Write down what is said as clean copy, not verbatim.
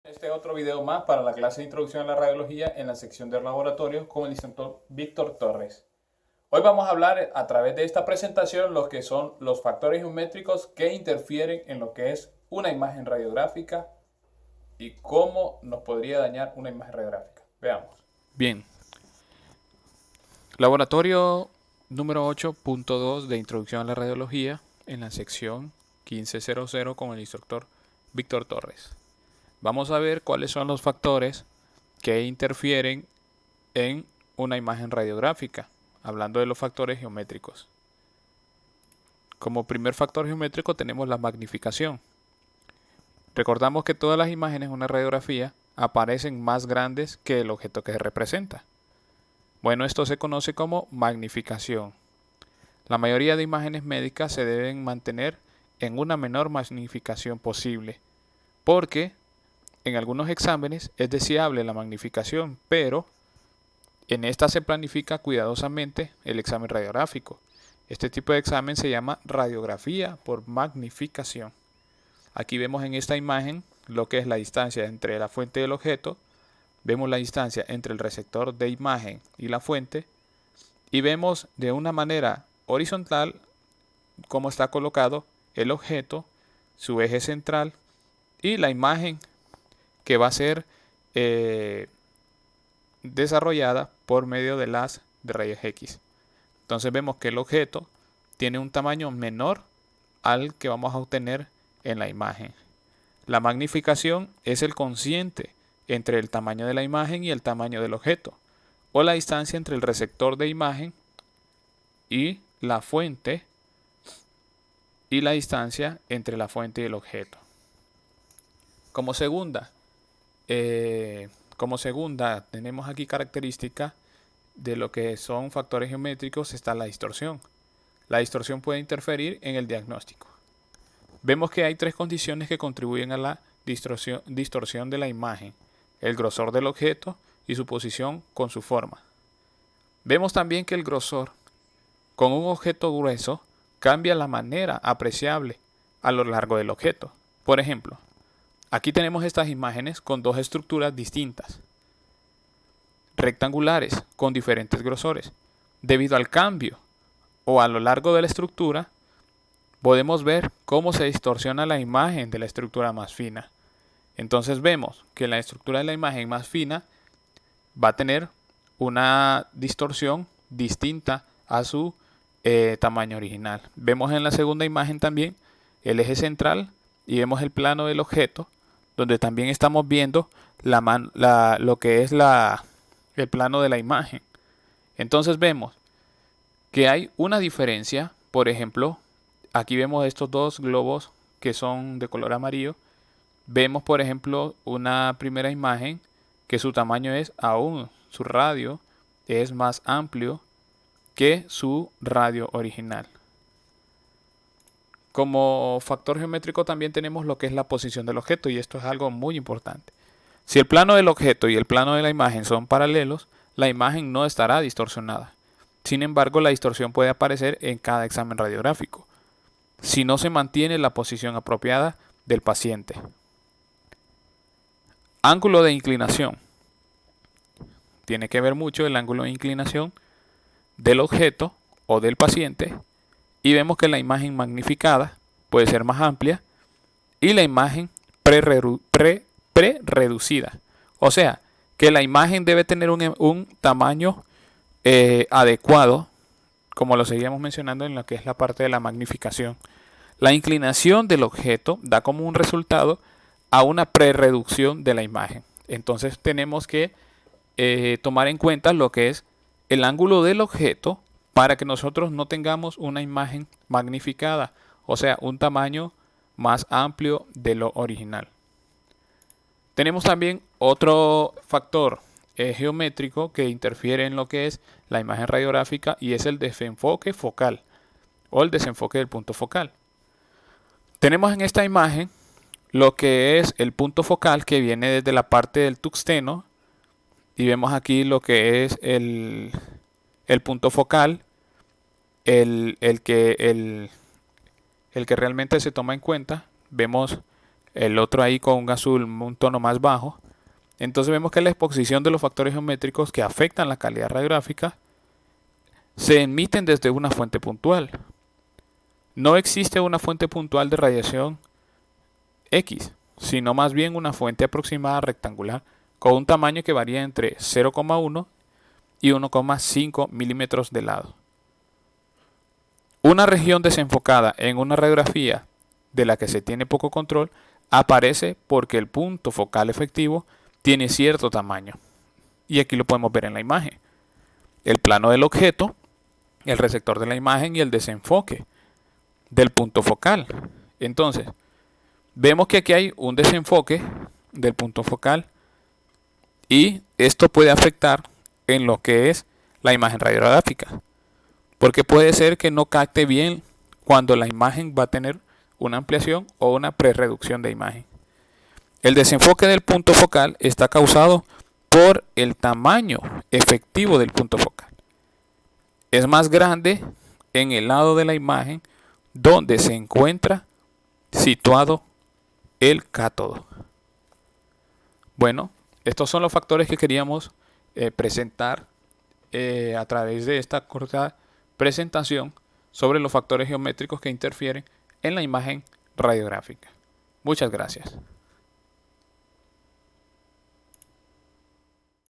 Este otro video más para la clase de Introducción a la Radiología en la sección de laboratorio con el instructor Víctor Torres. Hoy vamos a hablar a través de esta presentación lo que son los factores geométricos que interfieren en lo que es una imagen radiográfica y cómo nos podría dañar una imagen radiográfica. Veamos. Bien, laboratorio número 8.2 de Introducción a la Radiología en la sección 1500 con el instructor Víctor Torres. Vamos a ver cuáles son los factores que interfieren en una imagen radiográfica, hablando de los factores geométricos. Como primer factor geométrico tenemos la magnificación. Recordamos que todas las imágenes en una radiografía aparecen más grandes que el objeto que se representa. Bueno, esto se conoce como magnificación. La mayoría de imágenes médicas se deben mantener en una menor magnificación posible, porque en algunos exámenes es deseable la magnificación, pero en esta se planifica cuidadosamente el examen radiográfico. Este tipo de examen se llama radiografía por magnificación. Aquí vemos en esta imagen lo que es la distancia entre la fuente y el objeto. Vemos la distancia entre el receptor de imagen y la fuente. Y vemos de una manera horizontal cómo está colocado el objeto, su eje central y la imagen que va a ser desarrollada por medio de las de rayos X. Entonces vemos que el objeto tiene un tamaño menor al que vamos a obtener en la imagen. La magnificación es el cociente entre el tamaño de la imagen y el tamaño del objeto, o la distancia entre el receptor de imagen y la fuente, y la distancia entre la fuente y el objeto. Como segunda tenemos aquí característica de lo que son factores geométricos. Está la distorsión. La distorsión puede interferir en el diagnóstico. Vemos que hay tres condiciones que contribuyen a la distorsión de la imagen: el grosor del objeto y su posición con su forma. Vemos también que el grosor con un objeto grueso cambia la manera apreciable a lo largo del objeto. Por ejemplo, aquí tenemos estas imágenes con dos estructuras distintas, rectangulares con diferentes grosores. Debido al cambio o a lo largo de la estructura, podemos ver cómo se distorsiona la imagen de la estructura más fina. Entonces vemos que la estructura de la imagen más fina va a tener una distorsión distinta a su tamaño original. Vemos en la segunda imagen también el eje central y vemos el plano del objeto, donde también estamos viendo lo que es el plano de la imagen. Entonces vemos que hay una diferencia. Por ejemplo, aquí vemos estos dos globos que son de color amarillo. Vemos, por ejemplo, una primera imagen que su tamaño es aún, su radio es más amplio que su radio original. Como factor geométrico también tenemos lo que es la posición del objeto, y esto es algo muy importante. Si el plano del objeto y el plano de la imagen son paralelos, la imagen no estará distorsionada. Sin embargo, la distorsión puede aparecer en cada examen radiográfico si no se mantiene la posición apropiada del paciente. Ángulo de inclinación. Tiene que ver mucho el ángulo de inclinación del objeto o del paciente, y vemos que la imagen magnificada puede ser más amplia y la imagen pre-reducida. O sea, que la imagen debe tener un tamaño adecuado, como lo seguíamos mencionando en lo que es la parte de la magnificación. La inclinación del objeto da como un resultado a una pre-reducción de la imagen. Entonces tenemos que tomar en cuenta lo que es el ángulo del objeto para que nosotros no tengamos una imagen magnificada, o sea, un tamaño más amplio de lo original. Tenemos también otro factor geométrico que interfiere en lo que es la imagen radiográfica, y es el desenfoque focal o el desenfoque del punto focal. Tenemos en esta imagen lo que es el punto focal que viene desde la parte del tuxteno, y vemos aquí lo que es el punto focal, el que realmente se toma en cuenta. Vemos el otro ahí con un azul un tono más bajo. Entonces vemos que la exposición de los factores geométricos que afectan la calidad radiográfica se emiten desde una fuente puntual. No existe una fuente puntual de radiación X, sino más bien una fuente aproximada rectangular con un tamaño que varía entre 0,1 y 1,5 milímetros de lado. Una región desenfocada en una radiografía de la que se tiene poco control aparece porque el punto focal efectivo tiene cierto tamaño. Y aquí lo podemos ver en la imagen. El plano del objeto, el receptor de la imagen y el desenfoque del punto focal. Entonces, vemos que aquí hay un desenfoque del punto focal y esto puede afectar en lo que es la imagen radiográfica, porque puede ser que no capte bien cuando la imagen va a tener una ampliación o una prerreducción de imagen. El desenfoque del punto focal está causado por el tamaño efectivo del punto focal. Es más grande en el lado de la imagen donde se encuentra situado el cátodo. Bueno, estos son los factores que queríamos presentar a través de esta corta presentación sobre los factores geométricos que interfieren en la imagen radiográfica. Muchas gracias.